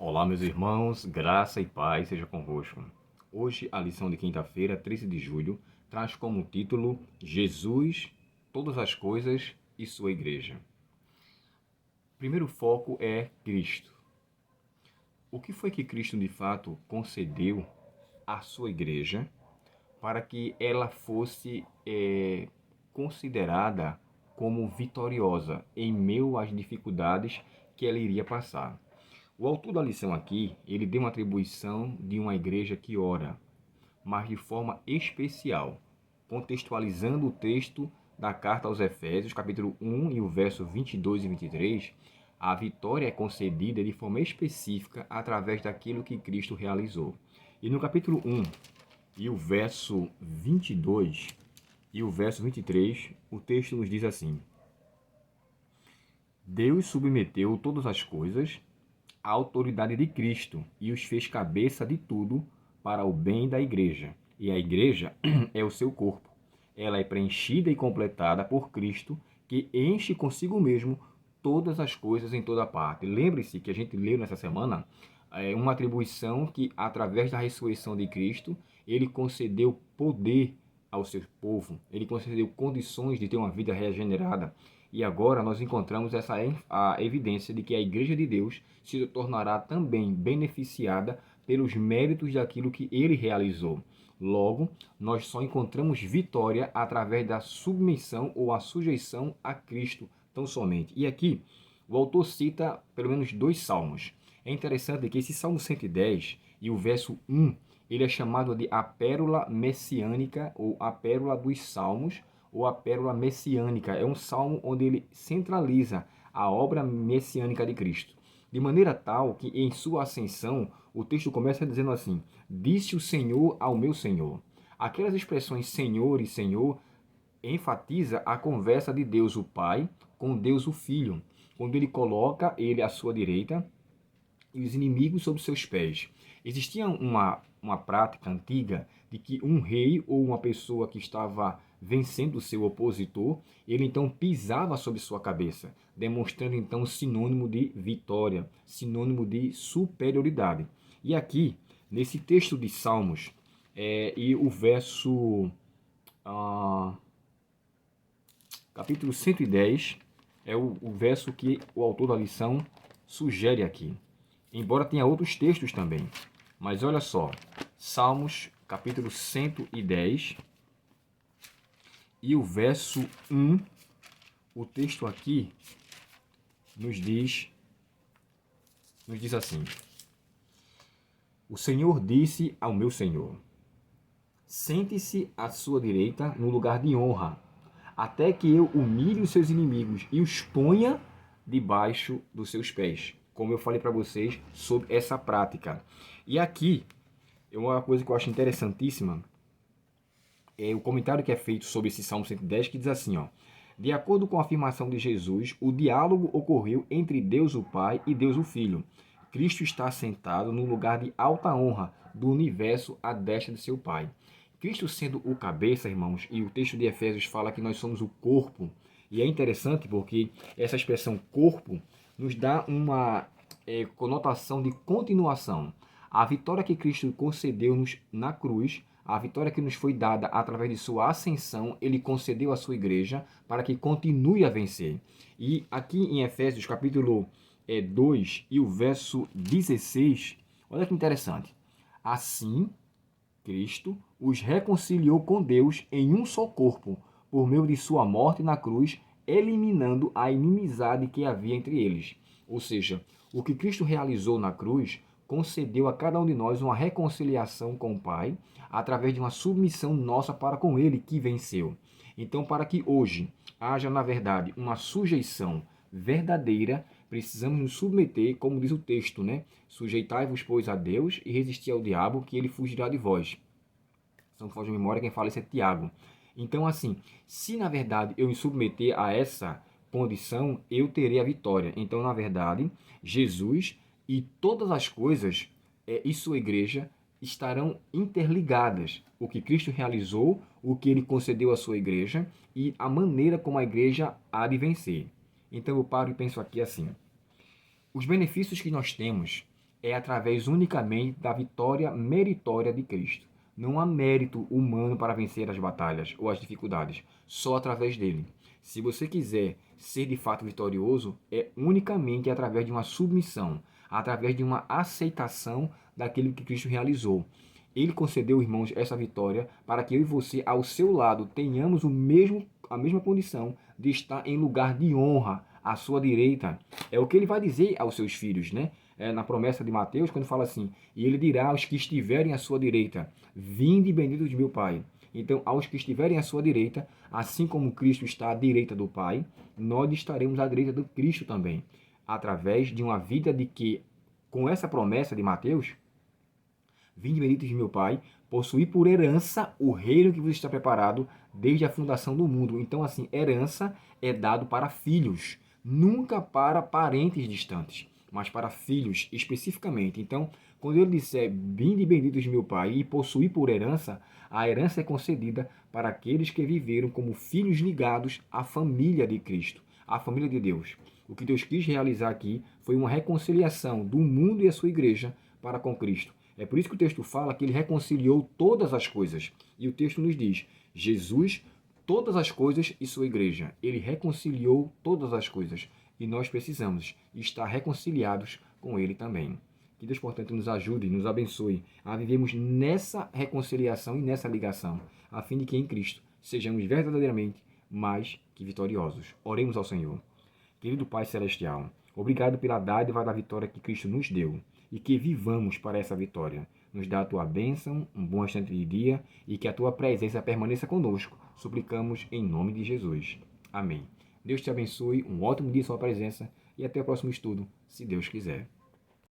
Olá, meus irmãos, graça e paz seja convosco. Hoje, a lição de quinta-feira, 13 de julho, traz como título Jesus, todas as coisas e sua igreja. O primeiro foco é Cristo. O que foi que Cristo, de fato, concedeu à sua igreja para que ela fosse considerada como vitoriosa em meio às dificuldades que ela iria passar? O autor da lição aqui, ele deu uma atribuição de uma igreja que ora, mas de forma especial, contextualizando o texto da carta aos Efésios, capítulo 1 e o verso 22 e 23, a vitória é concedida de forma específica através daquilo que Cristo realizou. E no capítulo 1 e o verso 22 e o verso 23, o texto nos diz assim: Deus submeteu todas as coisas à autoridade de Cristo e os fez cabeça de tudo para o bem da igreja. E a igreja é o seu corpo. Ela é preenchida e completada por Cristo, que enche consigo mesmo todas as coisas em toda parte. Lembre-se que a gente leu nessa semana uma atribuição que, através da ressurreição de Cristo, ele concedeu poder ao seu povo, ele concedeu condições de ter uma vida regenerada. E agora nós encontramos a evidência de que a Igreja de Deus se tornará também beneficiada pelos méritos daquilo que ele realizou. Logo, nós só encontramos vitória através da submissão ou a sujeição a Cristo, tão somente. E aqui, o autor cita pelo menos 2 salmos. É interessante que esse Salmo 110 e o verso 1, ele é chamado de a pérola messiânica ou a pérola dos salmos, ou a pérola messiânica. É um salmo onde ele centraliza a obra messiânica de Cristo. De maneira tal que em sua ascensão, o texto começa dizendo assim: Disse o Senhor ao meu Senhor. Aquelas expressões Senhor e Senhor enfatiza a conversa de Deus o Pai com Deus o Filho, quando ele coloca ele à sua direita e os inimigos sob seus pés. Existia uma prática antiga de que um rei ou uma pessoa que estava vencendo o seu opositor, ele então pisava sobre sua cabeça, demonstrando então sinônimo de vitória, sinônimo de superioridade. E aqui, nesse texto de Salmos, e o verso, capítulo 110, é o verso que o autor da lição sugere aqui. Embora tenha outros textos também. Mas olha só, Salmos, capítulo 110, e o verso 1, o texto aqui nos diz assim: O Senhor disse ao meu Senhor: Sente-se à sua direita no lugar de honra, até que eu humilhe os seus inimigos e os ponha debaixo dos seus pés. Como eu falei para vocês sobre essa prática. E aqui, uma coisa que eu acho interessantíssima é o comentário que é feito sobre esse Salmo 110, que diz assim, ó: De acordo com a afirmação de Jesus, o diálogo ocorreu entre Deus o Pai e Deus o Filho. Cristo está sentado no lugar de alta honra do universo à destra de seu Pai. Cristo sendo o cabeça, irmãos, e o texto de Efésios fala que nós somos o corpo. E é interessante porque essa expressão corpo nos dá uma conotação de continuação. A vitória que Cristo concedeu-nos na cruz, a vitória que nos foi dada através de sua ascensão, ele concedeu à sua igreja para que continue a vencer. E aqui em Efésios capítulo 2 e o verso 16, olha que interessante. Assim, Cristo os reconciliou com Deus em um só corpo, por meio de sua morte na cruz, eliminando a inimizade que havia entre eles. Ou seja, o que Cristo realizou na cruz concedeu a cada um de nós uma reconciliação com o Pai, através de uma submissão nossa para com Ele que venceu. Então, para que hoje haja, na verdade, uma sujeição verdadeira, precisamos nos submeter, como diz o texto, né? Sujeitai-vos, pois, a Deus e resisti ao diabo, que ele fugirá de vós. São Foz de memória, quem fala isso é Tiago. Então, assim, se na verdade eu me submeter a essa condição, eu terei a vitória. Então, na verdade, Jesus e todas as coisas e sua igreja estarão interligadas. O que Cristo realizou, o que ele concedeu à sua igreja e a maneira como a igreja há de vencer. Então, eu paro e penso aqui assim: os benefícios que nós temos é através unicamente da vitória meritória de Cristo. Não há mérito humano para vencer as batalhas ou as dificuldades, só através dele. Se você quiser ser de fato vitorioso, é unicamente através de uma submissão, através de uma aceitação daquilo que Cristo realizou. Ele concedeu, irmãos, essa vitória para que eu e você, ao seu lado, tenhamos a mesma condição de estar em lugar de honra à sua direita. É o que ele vai dizer aos seus filhos, né? Na promessa de Mateus, quando fala assim: e ele dirá aos que estiverem à sua direita: vinde benditos de meu Pai. Então, aos que estiverem à sua direita, assim como Cristo está à direita do Pai, nós estaremos à direita do Cristo também, através de uma vida de que, com essa promessa de Mateus, vinde benditos de meu Pai, possuí por herança o reino que vos está preparado desde a fundação do mundo. Então, assim, herança é dado para filhos, nunca para parentes distantes, mas para filhos especificamente. Então, quando ele disser, vinde benditos de meu Pai e possuí por herança, a herança é concedida para aqueles que viveram como filhos ligados à família de Cristo, à família de Deus. O que Deus quis realizar aqui foi uma reconciliação do mundo e a sua igreja para com Cristo. É por isso que o texto fala que ele reconciliou todas as coisas. E o texto nos diz, Jesus, todas as coisas e sua igreja. Ele reconciliou todas as coisas. E nós precisamos estar reconciliados com ele também. Que Deus, portanto, nos ajude e nos abençoe a vivermos nessa reconciliação e nessa ligação, a fim de que em Cristo sejamos verdadeiramente mais que vitoriosos. Oremos ao Senhor. Querido Pai Celestial, obrigado pela dádiva da vitória que Cristo nos deu e que vivamos para essa vitória. Nos dá a tua bênção, um bom restante de dia e que a tua presença permaneça conosco. Suplicamos em nome de Jesus. Amém. Deus te abençoe, um ótimo dia em sua presença e até o próximo estudo, se Deus quiser.